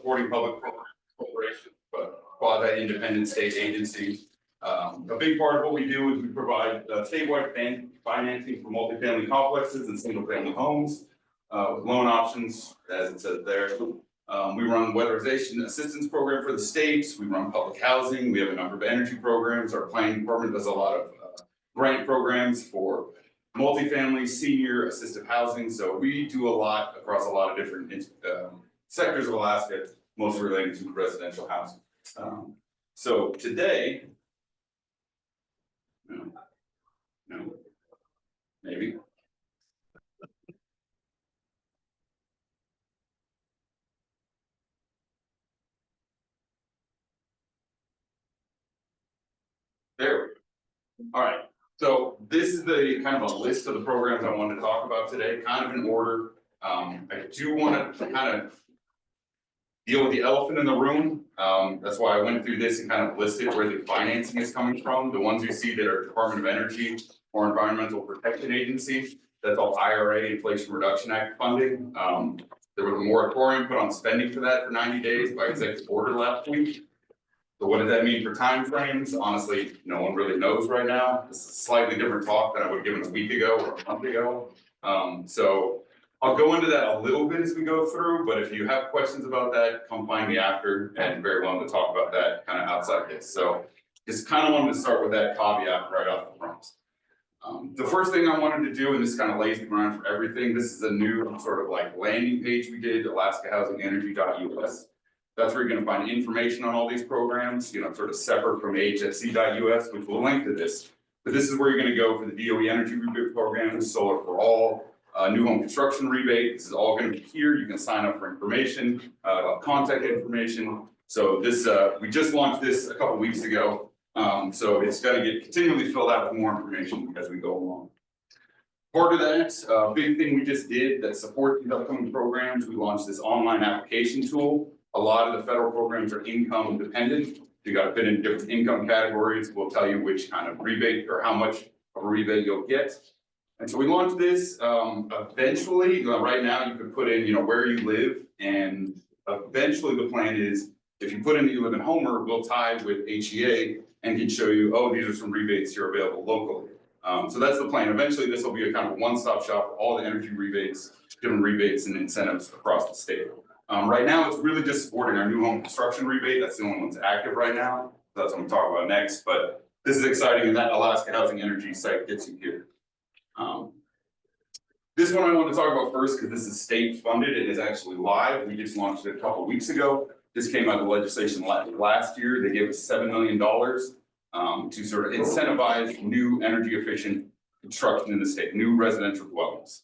supporting public corporations, but quasi-independent state agencies. A big part of what we do is we provide statewide financing for multifamily complexes and single-family homes with loan options, as it says there. We run weatherization assistance program for the states. We run public housing. We have a number of energy programs. Our planning department does a lot of grant programs for multifamily, senior, assisted housing. So we do a lot across a lot of different sectors of Alaska, mostly related to residential housing. So today, no, maybe. There we go. All right. So this is the kind of a list of the programs I wanted to talk about today, kind of in order. I do want to kind of deal with the elephant in the room. That's why I went through this and kind of listed where the financing is coming from. The ones you see that are Department of Energy or Environmental Protection Agency, that's all IRA, Inflation Reduction Act funding. There was a moratorium put on spending for that for 90 days by executive order last week. So what does that mean for timeframes? Honestly, no one really knows right now. This is a slightly different talk than I would have given a week ago or a month ago. So I'll go into that a little bit as we go through, but if you have questions about that, come find me after, and very willing to talk about that kind of outside this. So just kind of wanted to start with that caveat right off the front. The first thing I wanted to do, and this kind of lays the ground for everything, this is a new sort of like landing page we did, alaskahousingenergy.us. That's where you're going to find information on all these programs, sort of separate from AHFC.us, which will link to this. But this is where you're going to go for the DOE Energy Rebate Program, Solar for All, New Home Construction Rebate. This is all going to be here. You can sign up for information, contact information. So this, we just launched this a couple weeks ago. So it's going to get continually filled out with more information as we go along. Part of that, big thing we just did that supports these upcoming programs, we launched this online application tool. A lot of the federal programs are income dependent. You got to fit in different income categories. We'll tell you which kind of rebate or how much of a rebate you'll get. And so we launched this. Eventually, right now you could put in, where you live, and eventually the plan is if you put in that you live in Homer, we'll tie with HEA and can show you, oh, these are some rebates here available locally. So that's the plan. Eventually, this will be a kind of one-stop shop for all the energy rebates, different rebates and incentives across the state. Right now, it's really just supporting our new home construction rebate. That's the only one that's active right now. That's what I'm talking about next. But this is exciting, and that Alaska Housing Energy site gets you here. This one I want to talk about first because this is state funded. It is actually live. We just launched it a couple of weeks ago. This came out of legislation last year. They gave us $7 million to sort of incentivize new energy efficient construction in the state, new residential dwellings.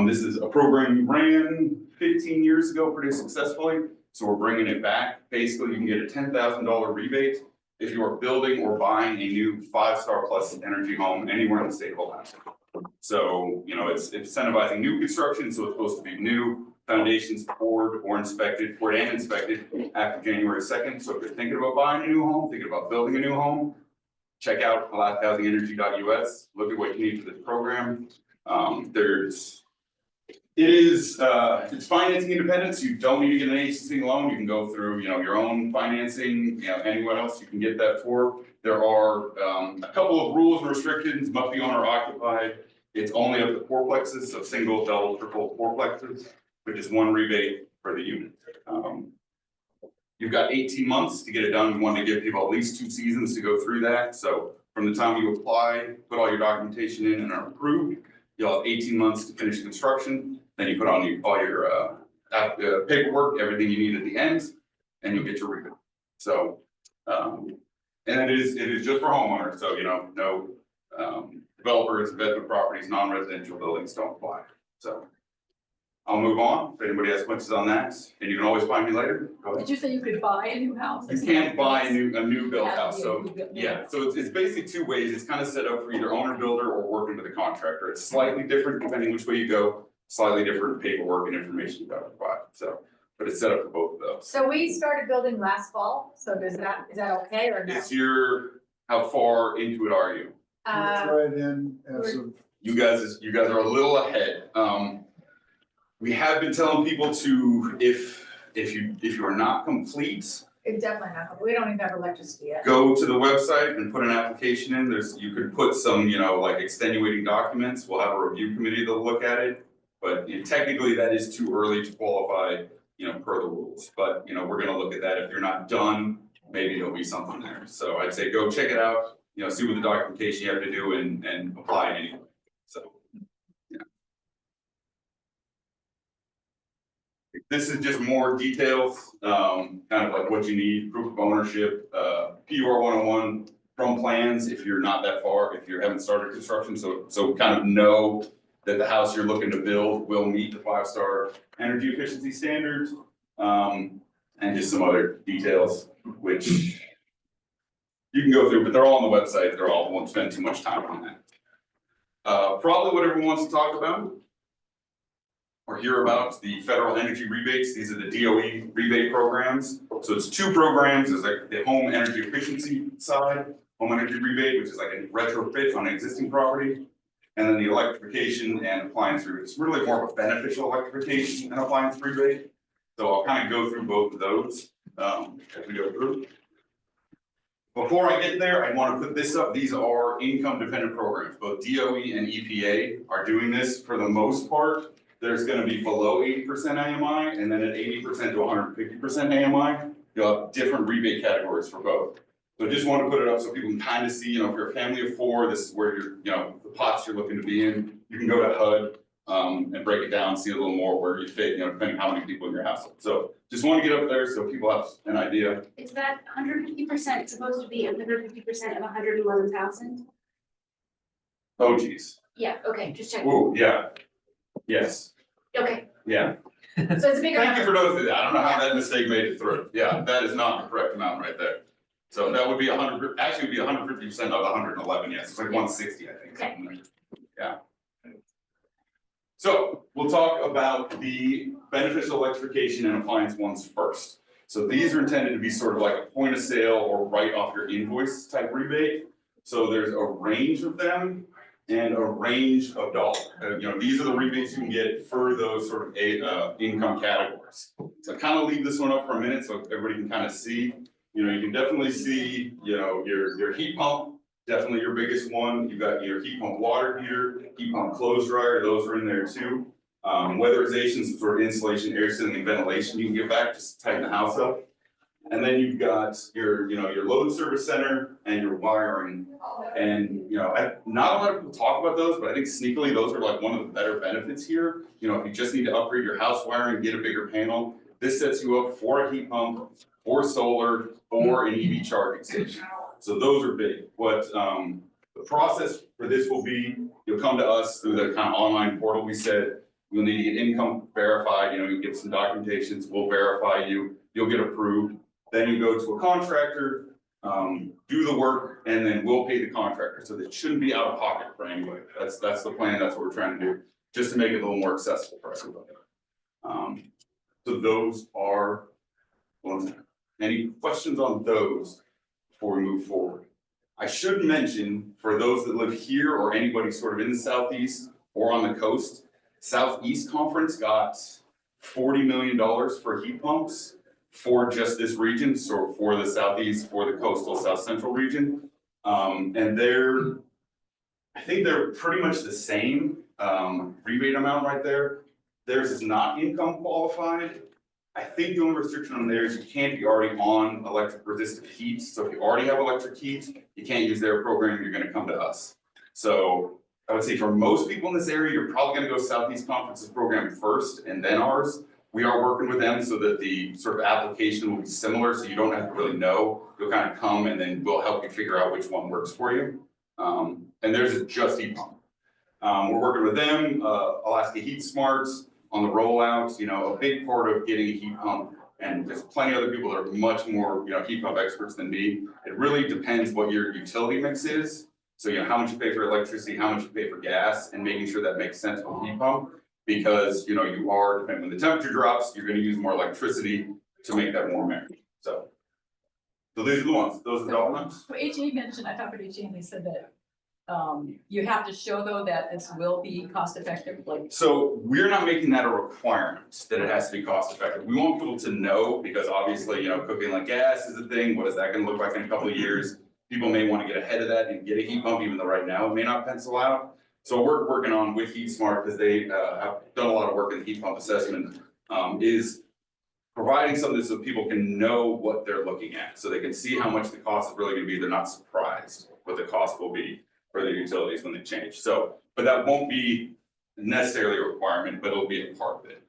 This is a program we ran 15 years ago pretty successfully. So we're bringing it back. Basically, you can get a $10,000 rebate if you are building or buying a new 5-star plus energy home anywhere in the state of Alaska. So, it's incentivizing new construction. So it's supposed to be new foundations poured or inspected after January 2nd. So if you're thinking about buying a new home, thinking about building a new home, check out alaskahousingenergy.us. Look at what you need for this program. It's financing independence. You don't need to get an agency loan. You can go through, your own financing, anywhere else you can get that for. There are a couple of rules and restrictions, must be owner occupied. It's only up to fourplexes, so single, double, triple fourplexes, which is one rebate for the unit. You've got 18 months to get it done. We want to give people at least 2 seasons to go through that. So from the time you apply, put all your documentation in and are approved, you'll have 18 months to finish construction. Then you put on all your paperwork, everything you need at the end, and you'll get your rebate. So, and it is just for homeowners. So, no developers, investment properties, non-residential buildings don't apply. So I'll move on. If anybody has questions on that, and you can always find me later. Go ahead. Did you say you could buy a new house? You can't buy a new built house. So yeah, so it's basically 2 ways. It's kind of set up for either owner builder or working with a contractor. It's slightly different depending which way you go. Slightly different paperwork and information you got to provide. So, but it's set up for both of those. So we started building last fall. So is that okay or no? How far into it are you? Right in as of. You guys are a little ahead. We have been telling people to, if if you are not complete, It's definitely not, we don't even have electricity yet. go to the website and put an application in. You could put some, like extenuating documents. We'll have a review committee that'll look at it. But technically that is too early to qualify, per the rules. But, we're gonna look at that. If you're not done, maybe there'll be something there. So I'd say go check it out, see what the documentation you have to do and apply anyway. So, yeah. This is just more details, kind of like what you need, proof of ownership, PUR 101 from plans if you're not that far, if you haven't started construction, so kind of know that the house you're looking to build will meet the 5-star energy efficiency standards, and just some other details, which you can go through, but they're all on the website, won't spend too much time on that. Probably what everyone wants to talk about or hear about the federal energy rebates. These are the DOE rebate programs. So it's 2 programs. There's like the home energy efficiency side, home energy rebate, which is like a retrofit on an existing property. And then the electrification and appliance rebate. It's really more of a beneficial electrification and appliance rebate. So I'll kind of go through both of those as we go through. Before I get there, I want to put this up. These are income dependent programs. Both DOE and EPA are doing this for the most part. There's going to be below 80% AMI, and then at 80% to 150% AMI, you'll have different rebate categories for both. So just want to put it up so people can kind of see, if you're a family of 4, this is where you're, the pots you're looking to be in. You can go to HUD and break it down, see a little more where you fit, depending on how many people in your household. So just want to get up there so people have an idea. Is that 150% supposed to be 150% of 111,000? Oh geez. Yeah, okay, just checking. Oh, yeah. Yes. Okay, Yeah. so it's a bigger Thank you number. for noticing that. I don't know how that mistake made it through. Yeah, that is not the correct amount right there. So that would be 100, actually it would be 150% of the 111, yes, it's like 160, I think. Okay. Yeah. So we'll talk about the beneficial electrification and appliance ones first. So these are intended to be sort of like a point of sale or write off your invoice type rebate. So there's a range of them and a range of dollars. These are the rebates you can get for those sort of income categories. So I kind of leave this one up for a minute so everybody can kind of see. You can definitely see, your heat pump, definitely your biggest one. You've got your heat pump water heater, heat pump clothes dryer, those are in there too. Weatherization, some sort of insulation, air sealing, and ventilation you can get back just to tighten the house up. And then you've got your, your load service center and your wiring. And, not a lot of people talk about those, but I think sneakily those are like one of the better benefits here. If you just need to upgrade your house wiring, get a bigger panel, this sets you up for a heat pump, for solar, or an EV charging station. So those are big. What the process for this will be, you'll come to us through the kind of online portal we said. You'll need to get income verified, you get some documentations, we'll verify you, you'll get approved. Then you go to a contractor, do the work, and then we'll pay the contractor. So that shouldn't be out of pocket for anybody. That's the plan, that's what we're trying to do, just to make it a little more accessible for everybody. So those are, any questions on those before we move forward? I should mention, for those that live here or anybody sort of in the Southeast or on the coast, Southeast Conference got $40 million for heat pumps for just this region, so for the Southeast, for the coastal South Central region. And I think they're pretty much the same rebate amount right there. Theirs is not income qualified. I think the only restriction on theirs, you can't be already on electric resistive heat. So if you already have electric heat, you can't use their program, you're gonna come to us. So I would say for most people in this area, you're probably gonna go Southeast Conference's program first and then ours. We are working with them so that the sort of application will be similar, so you don't have to really know. You'll kind of come and then we'll help you figure out which one works for you. And theirs is just heat pump. We're working with them, Alaska Heat Smarts on the rollouts. A big part of getting a heat pump, and there's plenty of other people that are much more, heat pump experts than me. It really depends what your utility mix is. So, how much you pay for electricity, how much you pay for gas, and making sure that makes sense with heat pump. Because, you are, when the temperature drops, you're gonna use more electricity to make that warm air. So these are the ones, those are the ones. So HE mentioned, I talked with HE and they said that you have to show though that this will be cost effective, like, So we're not making that a requirement that it has to be cost effective. We want people to know because obviously, cooking like gas is a thing. What is that gonna look like in a couple of years? People may wanna get ahead of that and get a heat pump, even though right now it may not pencil out. So we're working on with Heat Smart, because they have done a lot of work in the heat pump assessment, is providing something so people can know what they're looking at, so they can see how much the cost is really gonna be. They're not surprised what the cost will be for their utilities when they change. So, but that won't be necessarily a requirement, but it'll be a part of it.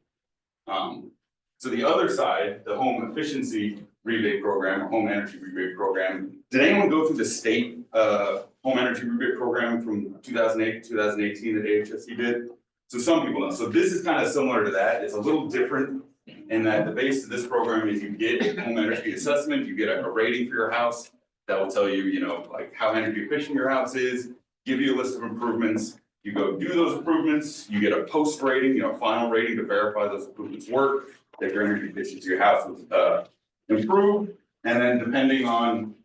So the other side, the home efficiency rebate program, or home energy rebate program, did anyone go through the state home energy rebate program from 2008 to 2018 that AHFC did? So some people know. So this is kind of similar to that. It's a little different in that the base of this program is you get a home energy assessment, you get a rating for your house that will tell you, like how energy efficient your house is, give you a list of improvements. You go do those improvements, you get a post rating, final rating to verify those improvements work, that your energy efficiency to your house was improved, and then depending on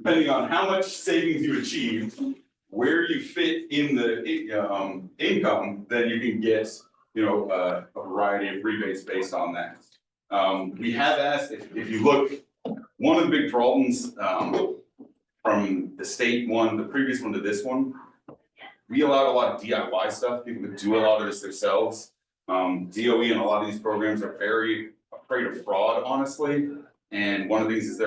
how much savings you achieve, where you fit in the income, then you can get a variety of rebates based on that. We have asked if you look, one of the big problems from the state one, the previous one to this one, we allowed a lot of DIY stuff. People could do a lot of this themselves. DOE and a lot of these programs are very afraid of fraud, honestly. And one of the things is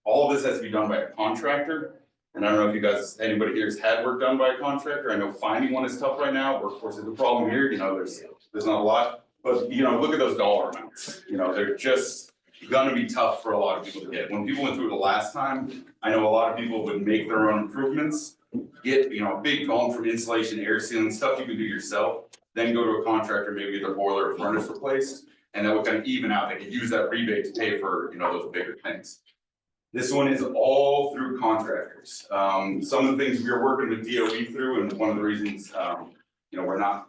all of this has to be done by a contractor. And I don't know if you guys, anybody here has had work done by a contractor. I know finding one is tough right now. Workforce is a problem here. There's not a lot, but look at those dollar amounts. They're just gonna be tough for a lot of people to get. When people went through it the last time, I know a lot of people would make their own improvements, get a big bump from insulation, air sealing, stuff you can do yourself, then go to a contractor, maybe get their boiler or furnace replaced, and that would kind of even out. They could use that rebate to pay for those bigger things. This one is all through contractors. Some of the things we are working with DOE through, and one of the reasons we're not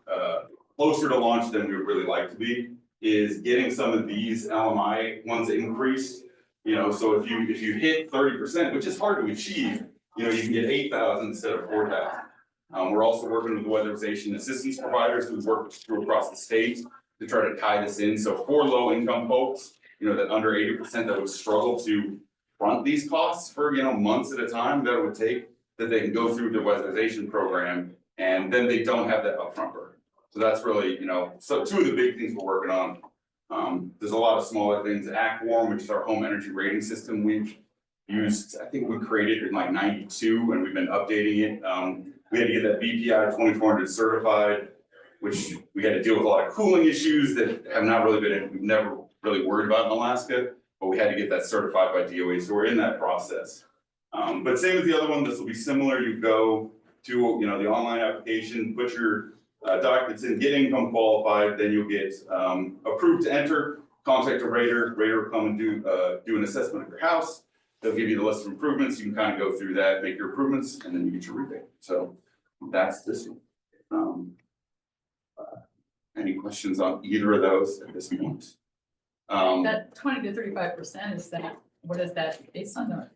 closer to launch than we would really like to be, is getting some of these LMI ones increased. So if you hit 30%, which is hard to achieve, you can get 8,000 instead of 4,000. We're also working with weatherization assistance providers who work through across the state to try to tie this in. So for low income folks, that under 80% that would struggle to front these costs for months at a time that it would take, that they can go through the weatherization program, and then they don't have that upfront burden. So that's really, so two of the big things we're working on. There's a lot of smaller things. AKWarm, which is our home energy rating system, we've used, I think we created it in like 92, and we've been updating it. We had to get that BPI 2400 certified, which we had to deal with a lot of cooling issues that have not really we've never really worried about in Alaska, but we had to get that certified by DOE, so we're in that process. But same as the other one, this will be similar. You go to the online application, put your documents in, get income qualified, then you'll get approved to enter, contact a rater will come and do an assessment of your house. They'll give you the list of improvements, you can kind of go through that, make your improvements, and then you get your rebate. So that's this one. Any questions on either of those at this point? that 20 to 35%, is that, what is that based on,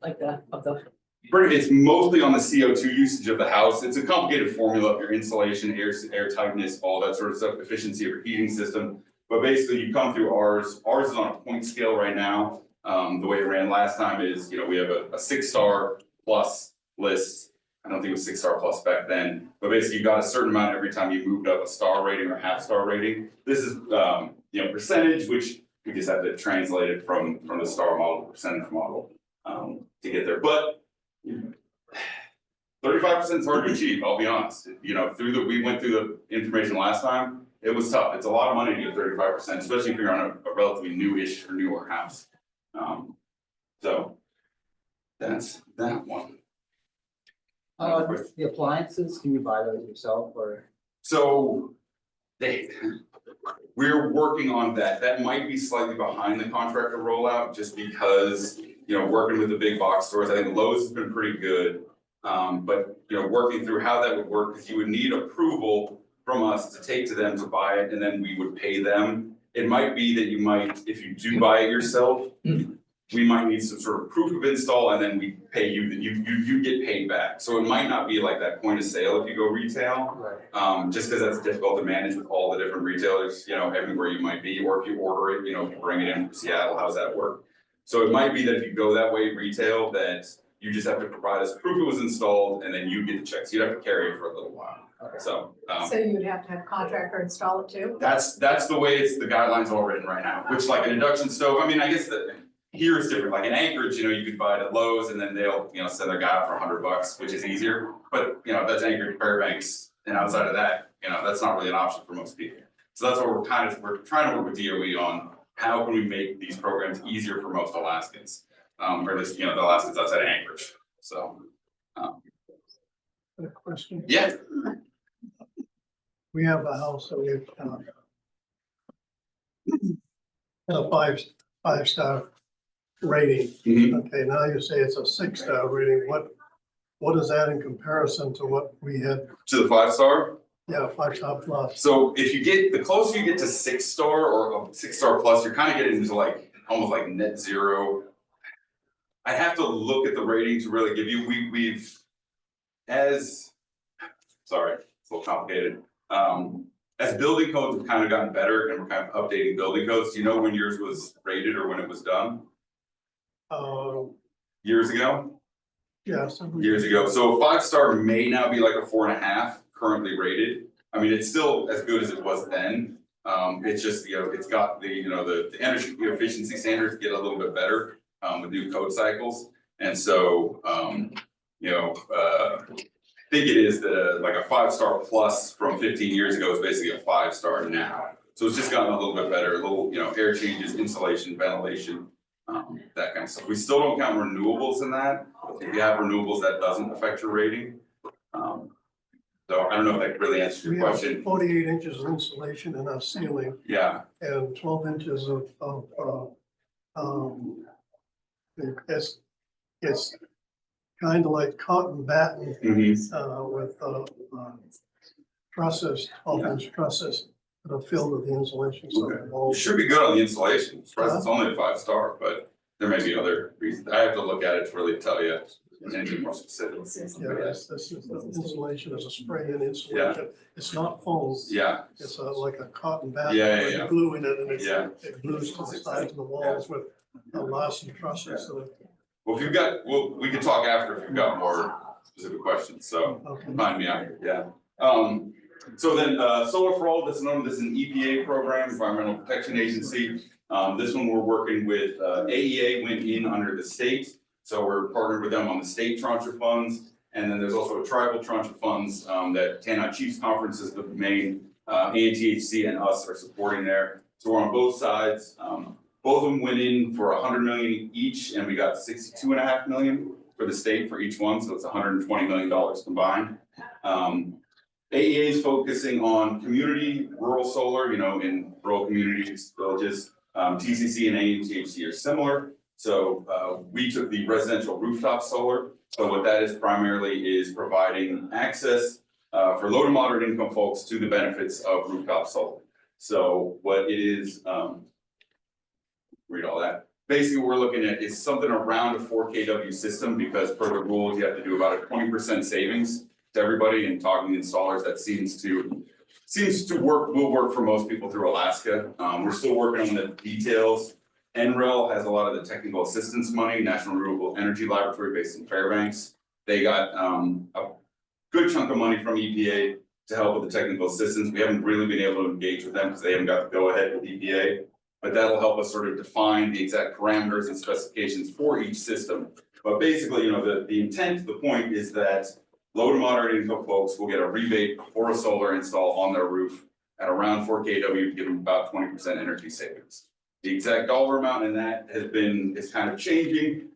It's mostly on the CO2 usage of the house. It's a complicated formula of your insulation, air tightness, all that sort of stuff, efficiency of your heating system. But basically you come through ours. Ours is on a point scale right now. The way it ran last time is, we have a 6-star plus list. I don't think it was 6-star plus back then, but basically you got a certain amount every time you moved up a star rating or half-star rating. This is, percentage, which we just have to translate it from the star model to percentage model, to get there. But 35% is hard to achieve, I'll be honest. We went through the information last time, it was tough. It's a lot of money to get 35%, especially if you're on a relatively newish or newer house. So that's that one. The appliances, can you buy those yourself or? So we're working on that. That might be slightly behind the contractor rollout, just because, working with the big box stores, I think Lowe's has been pretty good. But, working through how that would work, because you would need approval from us to take to them to buy it, and then we would pay them. It might be that if you do buy it yourself, we might need some sort of proof of install and then we pay you, that you get paid back. So it might not be like that point of sale if you go retail. Right. Just because that's difficult to manage with all the different retailers, everywhere you might be, or if you order it, if you bring it in from Seattle, how's that work? So it might be that if you go that way retail, that you just have to provide us proof it was installed and then you get the checks. You'd have to carry it for a little while. Okay. So, So you would have to have a contractor install it too? that's the way the guidelines all written right now, which like an induction stove, I mean, I guess that here is different, like in Anchorage, you could buy it at Lowe's and then they'll, send their guy out for $100, which is easier. But, that's Anchorage, Fairbanks, and outside of that, that's not really an option for most people. So that's what we're trying to work with DOE on, how can we make these programs easier for most Alaskans? Or at least, the Alaskans outside of Anchorage, so. A question. Yeah, We have a house that we've, a five-star rating. mhm. Okay, now you say it's a 6-star rating. What is that in comparison to what we had? To the 5-star. Yeah, 5-star plus. So if you get, the closer you get to 6-star or 6-star plus, you're kind of getting into like, almost like net zero. I have to look at the rating to really give you, sorry, it's a little complicated. As building codes have kind of gotten better and we're kind of updating building codes, do you know when yours was rated or when it was done? Years ago? Yes. Years ago, so a 5-star may now be like a 4.5 currently rated. I mean, it's still as good as it was then. It's just, it's got the, the energy efficiency standards get a little bit better, with new code cycles. And so, I think it is like a 5-star plus from 15 years ago is basically a 5-star now. So it's just gotten a little bit better, a little, air changes, insulation, ventilation, that kind of stuff. We still don't count renewables in that. If you have renewables, that doesn't affect your rating. So I don't know if that really answers your We have question. 48 inches of insulation in our ceiling Yeah, and 12 inches of, it's kind of like cotton batting, mhm. with, trusses, 12-inch trusses that are filled with the insulation, so the Okay. You walls. should be good on the insulation. It's only a 5-star, but there may be other reasons. I have to look at it to really tell you anything more specific. Yeah, this is, the insulation is a spray-in insulation. It's not foam. Yeah, It's like a cotton bat. Yeah, with yeah. glue in it, and Yeah. it glues to the sides of the walls with elastic trusses. So well, if you've got, we can talk after if you've got more specific questions, so okay. find me out, yeah. So then, Solar for All, this is an EPA program, Environmental Protection Agency. This one we're working with, AEA went in under the state, so we're partnered with them on the state tranche of funds. And then there's also a tribal tranche of funds, that Tanai Chiefs Conference is the main, AHFC and us are supporting there. So we're on both sides. Both of them went in for $100 million each, and we got $62.5 million for the state for each one, so it's $120 million combined. AEA is focusing on community rural solar, in rural communities, villages. TCC and AHFC are similar. So we took the residential rooftop solar. So what that is primarily is providing access for low to moderate income folks to the benefits of rooftop solar. So what it is, read all that. Basically, what we're looking at is something around a 4 kW system, because per the rules, you have to do about a 20% savings to everybody, and talking to installers, that seems to work, will work for most people through Alaska. We're still working on the details. NREL has a lot of the technical assistance money, National Renewable Energy Laboratory based in Fairbanks. They got a good chunk of money from EPA to help with the technical assistance. We haven't really been able to engage with them because they haven't got the go ahead with EPA. But that'll help us sort of define the exact parameters and specifications for each system. But basically, the intent, the point is that low to moderate income folks will get a rebate for a solar install on their roof at around 4 kW to give them about 20% energy savings. The exact dollar amount in that is kind of changing.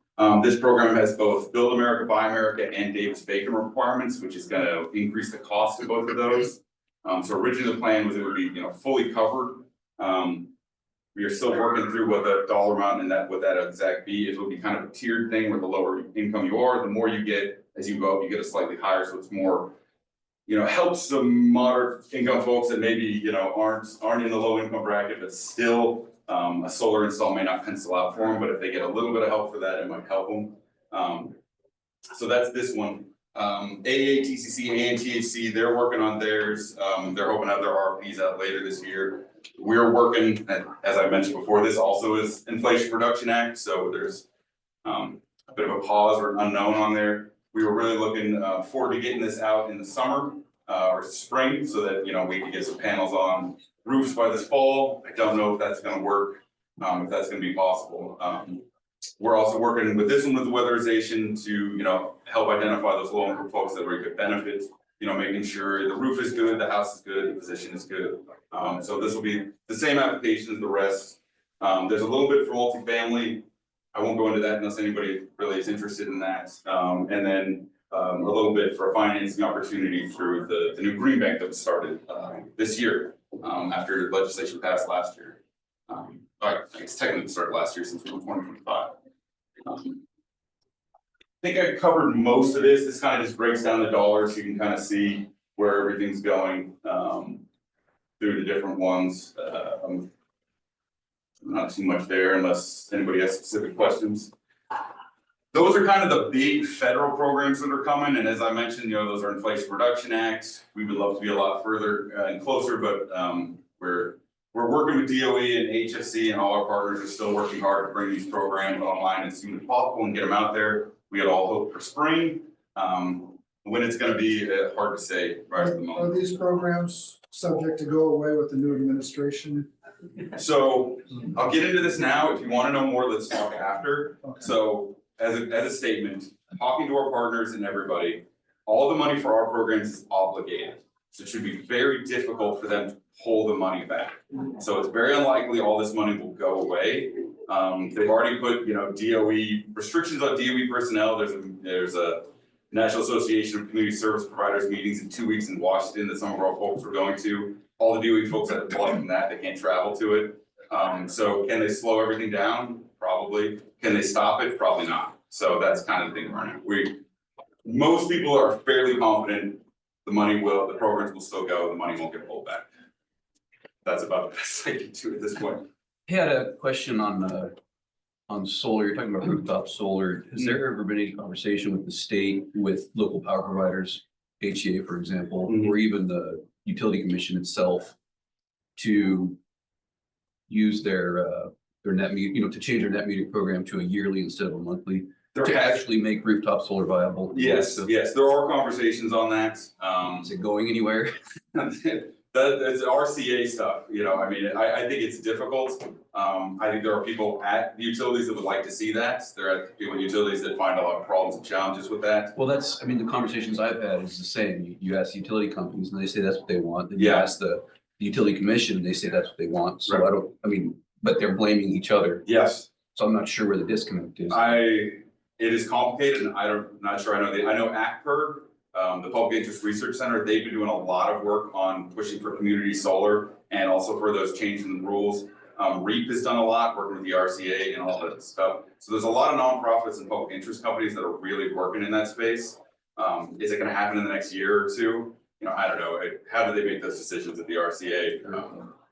This program has both Build America, Buy America, and Davis-Bacon requirements, which is going to increase the cost of both of those. So originally the plan was it would be, fully covered. We are still working through what the dollar amount and what that exact be. It will be kind of a tiered thing where the lower income you are, the more you get as you go up, you get a slightly higher. So it's more, helps some moderate income folks that maybe, aren't in the low income bracket, but still A solar install may not pencil out for them, but if they get a little bit of help for that, it might help them. So that's this one. AATCC and THC, they're working on theirs. They're hoping to have their RFPs out later this year. We're working, as I mentioned before, this also is Inflation Reduction Act, so there's a bit of a pause or unknown on there. We were really looking forward to getting this out in the summer or spring, so that we can get some panels on roofs by this fall. I don't know if that's going to work, if that's going to be possible. We're also working with this one with the weatherization to help identify those low-income folks that really could benefit. Making sure the roof is good, the house is good, the position is good. So this will be the same application as the rest. There's a little bit for multifamily. I won't go into that unless anybody really is interested in that. And then a little bit for a financing opportunity through the new green bank that was started this year after legislation passed last year. I guess technically it started last year since we're in 2025. I think I covered most of this. This kind of just breaks down the dollars. You can kind of see where everything's going through the different ones. Not too much there unless anybody has specific questions. Those are kind of the big federal programs that are coming, and as I mentioned, those are Inflation Reduction Act. We would love to be a lot further and closer, but we're working with DOE and AHFC, and all our partners are still working hard to bring these programs online as soon as possible and get them out there. We had all hope for spring. When it's going to be hard to say right at the moment. Are these programs subject to go away with the new administration? So I'll get into this now. If you want to know more, let's talk after. Okay. So as a statement, talking to our partners and everybody, all the money for our programs is obligated. So it should be very difficult for them to pull the money back. So it's very unlikely all this money will go away. They've already put, DOE restrictions on DOE personnel. There's a National Association of Community Service Providers meetings in 2 weeks in Washington that some of our folks are going to. All the DOE folks have to block from that. They can't travel to it. So can they slow everything down? Probably. Can they stop it? Probably not. So that's kind of the thing right now. Most people are fairly confident the programs will still go, the money won't get pulled back. That's about the best I can do at this point. I had a question on solar. You're talking about rooftop solar. Has there ever been any conversation with the state, with local power providers, HEA, for example, or even the utility commission itself, to use their net meter, to change their net metering program to a yearly instead of a monthly, actually make rooftop solar viable? Yes, there are conversations on that. Is it going anywhere? It's RCA stuff, I think it's difficult. I think there are people at the utilities that would like to see that. There are people at utilities that find a lot of problems and challenges with that. Well, the conversations I've had is the same. You ask the utility companies and they say that's what they want. Then you ask the utility commission and they say that's what they want. So right. But they're blaming each other. Yes. So I'm not sure where the disconnect is. It is complicated, and not sure I know AKWarm, the Public Interest Research Center, they've been doing a lot of work on pushing for community solar and also for those changes in the rules. REAP has done a lot working with the RCA and all that stuff. So there's a lot of nonprofits and public interest companies that are really working in that space. Is it going to happen in the next year or two? I don't know. How do they make those decisions at the RCA?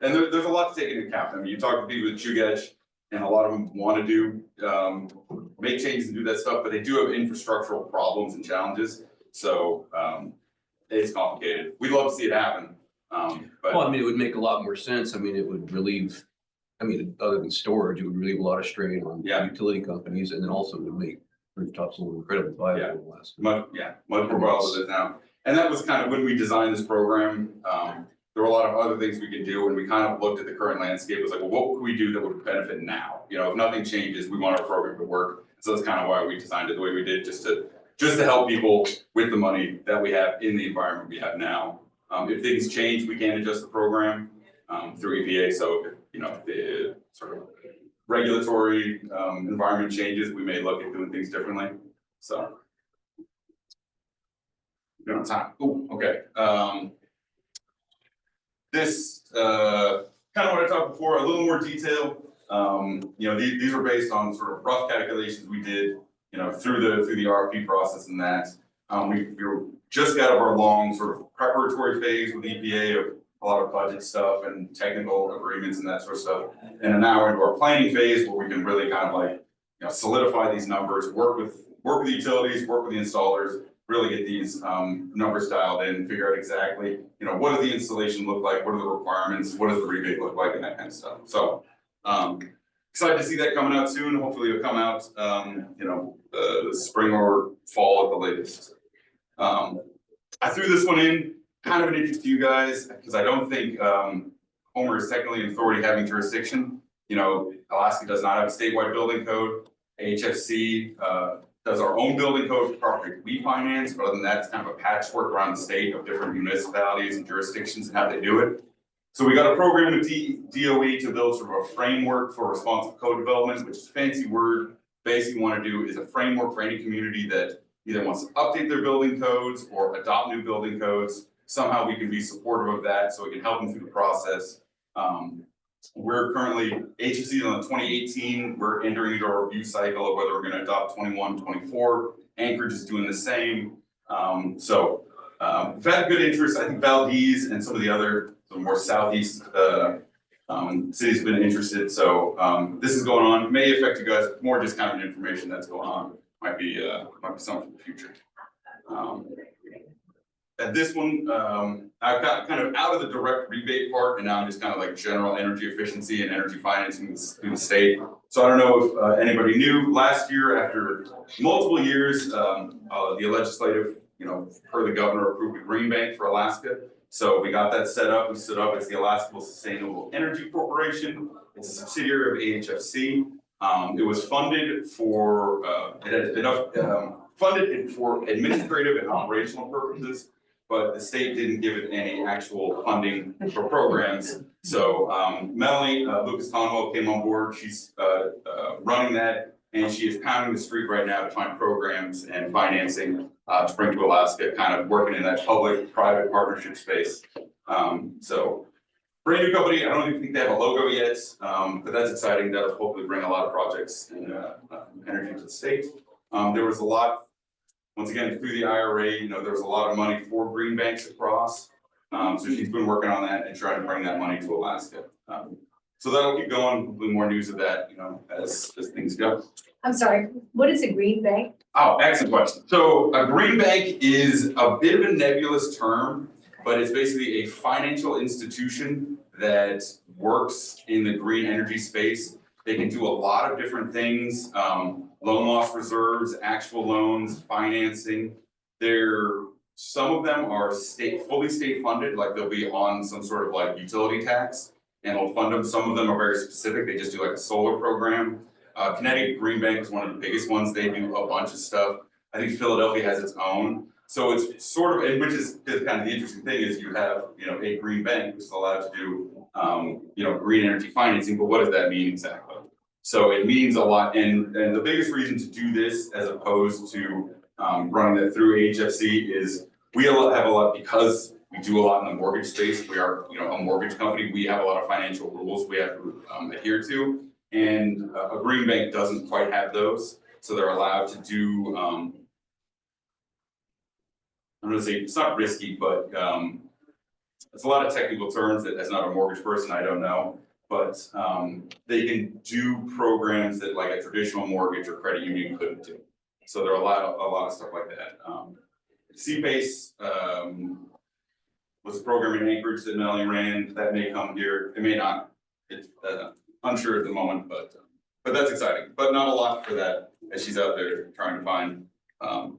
And there's a lot to take into account. You talk to people at Chugach, and a lot of them want to do make changes and do that stuff, but they do have infrastructural problems and challenges. So it's complicated. We'd love to see it happen. But Well, it would make a lot more sense. It would relieve, other than storage, it would relieve a lot of strain on utility companies, and then also would make rooftop solar incredibly viable. Much more viable than it is now. And that was kind of when we designed this program. There were a lot of other things we could do, and we kind of looked at the current landscape. It was like, well, what could we do that would benefit now? If nothing changes, we want our program to work. So that's kind of why we designed it the way we did, just to help people with the money that we have in the environment we have now. If things change, we can adjust the program through EPA. So if the sort of regulatory environment changes, we may look at doing things differently. So we don't have time. Oh, okay. This kind of what I talked before, a little more detail. These were based on sort of rough calculations we did, through the RFP process and that. We just got out of our long sort of preparatory phase with EPA of a lot of budget stuff and technical agreements and that sort of stuff. And now we're into our planning phase where we can really kind of like, solidify these numbers, work with the utilities, work with the installers, really get these numbers dialed in, figure out exactly, what does the installation look like, what are the requirements, what does the rebate look like, and that kind of stuff. So excited to see that coming out soon. Hopefully it'll come out the spring or fall at the latest. I threw this one in, kind of an interest to you guys, because I don't think Homer is technically an authority having jurisdiction. Alaska does not have a statewide building code. AHFC does our own building code for property we finance, but other than that, it's kind of a patchwork around the state of different municipalities and jurisdictions and how they do it. So we got a program with DOE to build sort of a framework for responsive code development, which is a fancy word. Basically want to do is a framework for any community that either wants to update their building codes or adopt new building codes. Somehow we can be supportive of that so we can help them through the process. We're currently, AHFC on 2018, we're entering into a review cycle of whether we're going to adopt 21, 24. Anchorage is doing the same. We've had good interest. I think Valdez and some of the other more southeast cities have been interested. So this is going on. It may affect you guys more, just kind of information that's going on. Might be something for the future. At this one, I've got kind of out of the direct rebate part, and now I'm just kind of like general energy efficiency and energy financing through the state. So I don't know if anybody knew, last year, after multiple years, the legislative, per the governor, approved a green bank for Alaska. So we got that set up. We stood up as the Alaska Sustainable Energy Corporation. It's a subsidiary of AHFC. It was funded for funded for administrative and operational purposes, but the state didn't give it any actual funding for programs. So Melanie Lucas Conwell came on board. She's running that, and she is pounding the street right now to find programs and financing to bring to Alaska, kind of working in that public-private partnership space. So brand new company. I don't even think they have a logo yet, but that's exciting. That'll hopefully bring a lot of projects and energy to the state. There was a lot. Once again, through the IRA, there was a lot of money for green banks across. So she's been working on that and trying to bring that money to Alaska. So that'll keep going. Hopefully more news of that, as things go. I'm sorry, what is a green bank? Oh, excellent question. So a green bank is a bit of a nebulous term, but it's basically a financial institution that works in the green energy space. They can do a lot of different things, loan loss reserves, actual loans, financing. Some of them are fully state funded, like they'll be on some sort of like utility tax and they'll fund them. Some of them are very specific. They just do like a solar program. Connecticut Green Bank is one of the biggest ones. They do a bunch of stuff. I think Philadelphia has its own. So it's sort of, and which is kind of the interesting thing is you have, a green bank which is allowed to do, green energy financing, but what does that mean exactly? So it means a lot, and the biggest reason to do this as opposed to running that through AHFC is we have a lot, because we do a lot in the mortgage space. We are, a mortgage company. We have a lot of financial rules we have to adhere to, and a green bank doesn't quite have those. So they're allowed to do, I'm going to say it's not risky, but it's a lot of technical terms that as not a mortgage person, I don't know. But they can do programs that like a traditional mortgage or credit union couldn't do. So there are a lot of stuff like that. CPACE was a program in Anchorage that Melanie ran. That may come here. It may not. It's unsure at the moment, but that's exciting. But not a lot for that as she's out there trying to find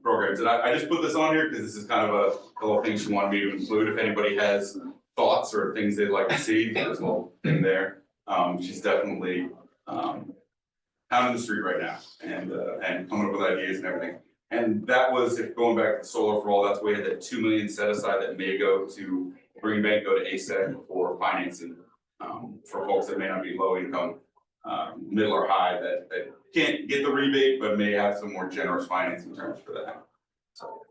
programs. And I just put this on here because this is kind of a little thing she wanted me to include. If anybody has thoughts or things they'd like to see, there's a little thing there. She's definitely out in the street right now and coming up with ideas and everything. And that was, if going back to Solar for All, that's why we had that 2 million set aside that may go to Green Bank, go to ASEC for financing for folks that may not be low income, middle or high that can't get the rebate, but may have some more generous financing terms for that. So,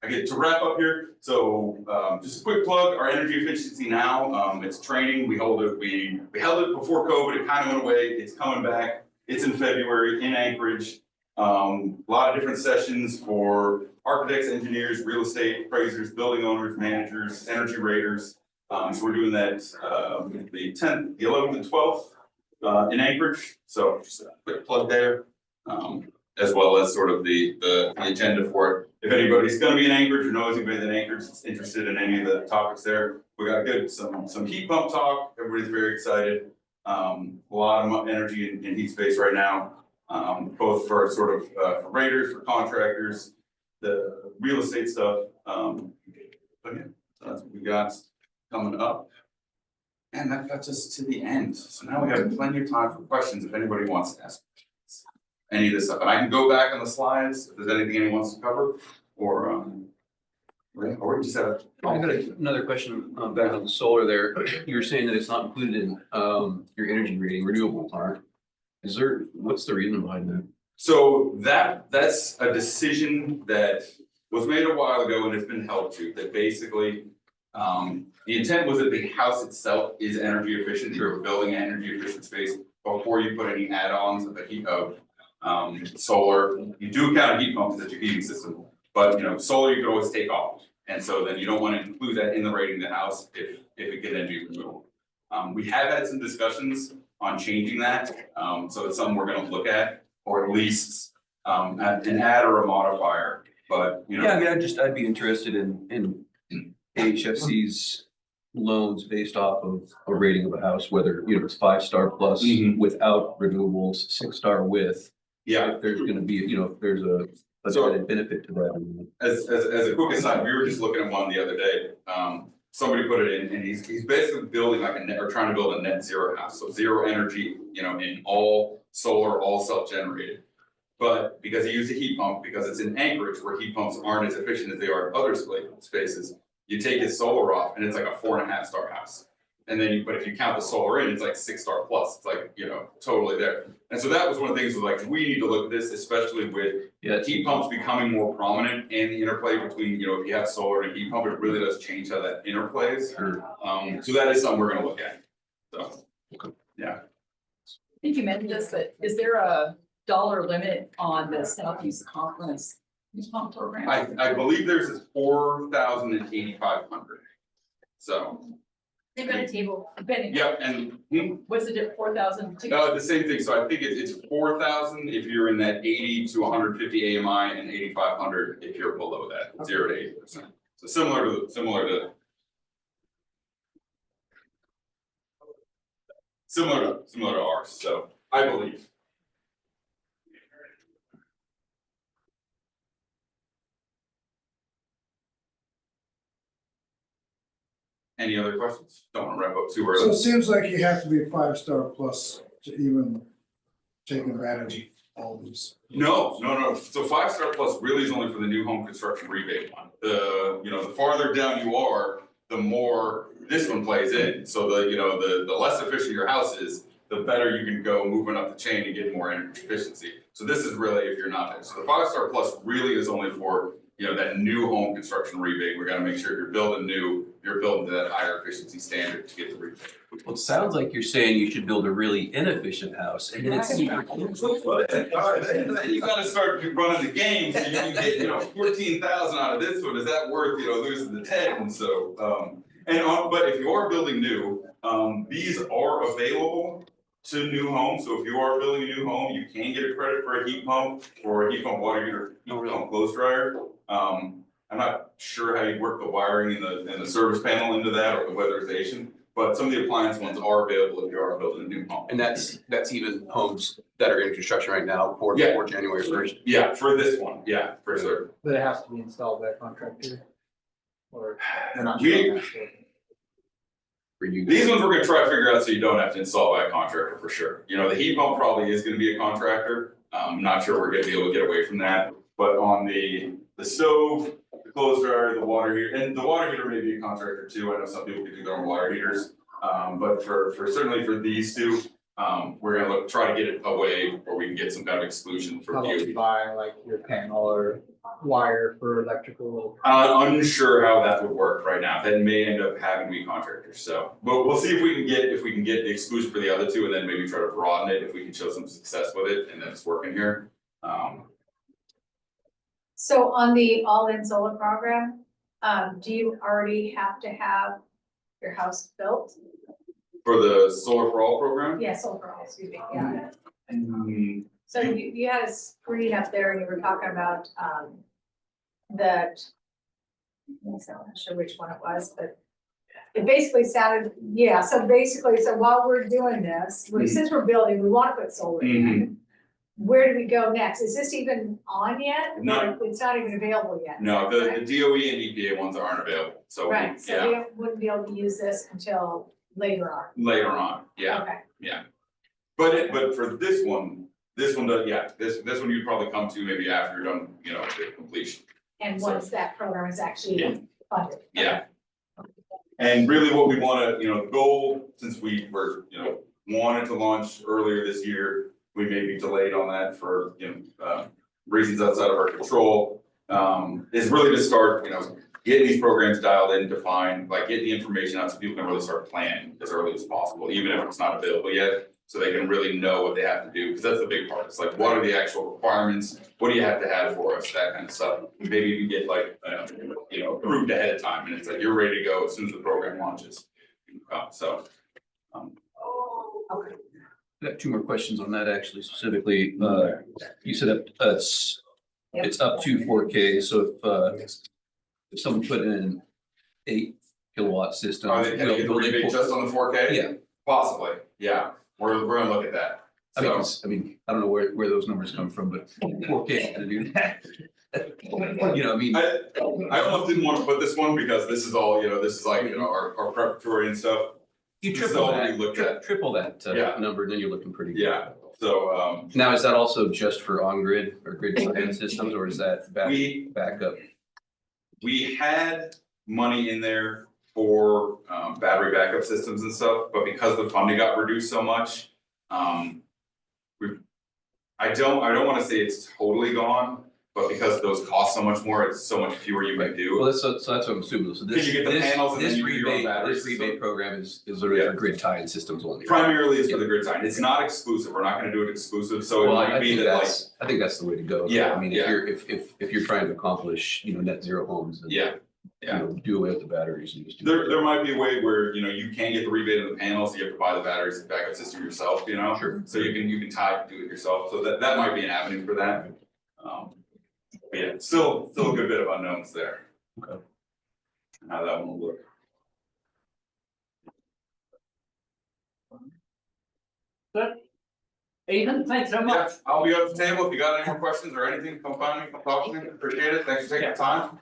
I get to wrap up here. So just a quick plug, our energy efficiency now, it's training. We held it before COVID, it kind of went away. It's coming back. It's in February in Anchorage. A lot of different sessions for architects, engineers, real estate appraisers, building owners, managers, energy raters. So we're doing that, the 10th, the 11th and 12th, in Anchorage, so just a quick plug there. As well as sort of the agenda for it. If anybody's gonna be in Anchorage or knows anybody in Anchorage that's interested in any of the topics there, we got some heat pump talk, everybody's very excited. A lot of energy in heat space right now, both for sort of, for raters, for contractors, the real estate stuff, but yeah, so that's what we got coming up. And that got us to the end, so now we have plenty of time for questions if anybody wants to ask questions. Any of this stuff, and I can go back on the slides if there's anything anyone wants to cover, or we just have. I got another question, back on the solar there. You were saying that it's not included in, your energy rating, renewables aren't. What's the reason behind that? So that's a decision that was made a while ago and it's been held to, that basically. The intent was that the house itself is energy efficient, you're building an energy efficient space before you put any add-ons of the heat of. Solar, you do count a heat pump as your heating system, but solar you can always take off. And so then you don't want to include that in the rating of the house if it can then be removed. We have had some discussions on changing that, so it's something we're gonna look at, or at least an add or a modifier, but Yeah, I mean, I'd be interested in AHFC's loans based off of a rating of a house, whether, it's 5-star plus Mhm. without renewables, 6-star with. Yeah, If there's gonna be, if there's a So- added benefit to that. as a quick aside, we were just looking at one the other day. Somebody put it in and he's basically building like or trying to build a net zero house, so zero energy, in all solar, all self-generated. But because he used a heat pump, because it's in Anchorage where heat pumps aren't as efficient as they are in other spaces, you take his solar off and it's like a 4.5-star house. And then, but if you count the solar in, it's like 6-star plus, it's like, totally there. And so that was one of the things was like, we need to look at this, especially with heat pumps becoming more prominent and the interplay between, if you have solar and a heat pump, it really does change how that interplays. So that is something we're gonna look at, so, yeah. I think you mentioned this, but is there a dollar limit on the Southeast Conference heat pump program? I believe there's this 4,000 and 8,500. So, They've got a table. Depending, yeah, and was it 4,000? the same thing, so I think it's 4,000 if you're in that 80 to 150 AMI and 8,500 if you're below that, 0 to 80%. So similar to ours, so I believe. Any other questions? Don't want to wrap up too So early. it seems like you have to be 5-star plus to even take advantage of all these. No. So 5-star plus really is only for the new home construction rebate one. The farther down you are, the more this one plays in. So the less efficient your house is, the better you can go moving up the chain and get more energy efficiency. So this is really if you're not there. So the 5-star plus really is only for that new home construction rebate. We got to make sure if you're building new, you're building to that higher efficiency standard to get the rebate. Well, it sounds like you're saying you should build a really inefficient house and then it's. Then you gotta start running the game, so you can get, 14,000 out of this one, is that worth, losing the 10, and so, but if you are building new, these are available to new homes, so if you are building a new home, you can get a credit for a heat pump, or a heat pump water heater, heat pump clothes dryer. I'm not sure how you work the wiring and the service panel into that, or the weatherization. But some of the appliance ones are available if you are building a new home. And that's even homes that are in construction right now for Yeah. before January 1st. Yeah, for this one, yeah, for sure. But it has to be installed by a contractor. Or they're not We- sure. For you. These ones we're gonna try to figure out so you don't have to install by a contractor for sure. The heat pump probably is gonna be a contractor. I'm not sure we're gonna be able to get away from that. But on the stove, the clothes dryer, the water heater, and the water heater may be a contractor too. I know some people can do their own water heaters. But for certainly for these two, we're gonna try to get it away where we can get some kind of exclusion for How about you. you buy like your panel or wire for electrical? Unsure how that would work right now. That may end up having to be contractors, so, but we'll see if we can get the exclusion for the other two and then maybe try to broaden it if we can show some success with it and then it's working here. So on the all-in solar program, do you already have to have your house built? For the Solar for All program? Yeah, solar for all, excuse me, yeah. Mm, So you had a screen up there and you were talking about, that. I'm not sure which one it was, but it basically sounded, yeah, so basically, so while we're doing this, since we're building, we wanna put solar in. Where do we go next? Is this even on yet? No. Or it's not even available yet? No, the DOE and EPA ones aren't available, so we, Right, so yeah, we wouldn't be able to use this until later on. later on, yeah. Okay, But for this one does, yeah, this one you'd probably come to maybe after you're done, you know, the completion. and So- once that program is actually Yeah. funded. Yeah. And really what we wanna, you know, the goal, since we were, you know, wanted to launch earlier this year, we may be delayed on that for, you know, reasons outside of our control. Is really to start, you know, getting these programs dialed in, defined, like get the information out so people can really start planning as early as possible, even if it's not available yet. So they can really know what they have to do, because that's the big part, it's like, what are the actual requirements, what do you have to have for us, that kind of stuff. Maybe you can get like, you know, approved ahead of time, and it's like, you're ready to go as soon as the program launches. So. Okay. I got two more questions on that actually specifically. You said it's up to 4K, so if someone put in an 8 kilowatt system. Are they gonna get the will they rebate pull- just on the 4K? Yeah, Possibly, yeah, we're gonna look at that. I mean, I don't know where those numbers come from, but 4K is gonna do that. You know, I mean, I almost didn't wanna put this one because this is all, you know, this is like, you know, our preparatory and stuff. you This is triple all we that, looked at. triple that Yeah. number, then you're looking pretty good. Yeah, so Now, is that also just for on-grid or grid tie-in systems, or is that backup? we had money in there for battery backup systems and stuff, but because the funding got reduced so much. I don't wanna say it's totally gone, but because those cost so much more, it's so much fewer you can do. Well, so that's what I'm assuming, so Because this, you get the panels and then this you do your own rebate, battery this rebate system. program is literally Yeah. for grid tie-in systems only. Primarily it's for the grid tie, it's not exclusive, we're not gonna do it exclusive, so it Well, might I be think that like, I think that's the way to go. Yeah, I mean, yeah. if you're trying to accomplish, you know, net zero homes, then, yeah. you know, do away with the batteries and just do. There might be a way where, you know, you can get the rebate of the panels, you have to buy the batteries and backup system yourself, you know? Sure. So you can tie, do it yourself, so that might be an avenue for that. But yeah, still a good bit of unknowns there. Okay. How that one will look. Ethan, thanks so Yeah, much. I'll be at the table, if you got any more questions or anything, come find me, come talk to me, appreciate it, thanks for taking the time.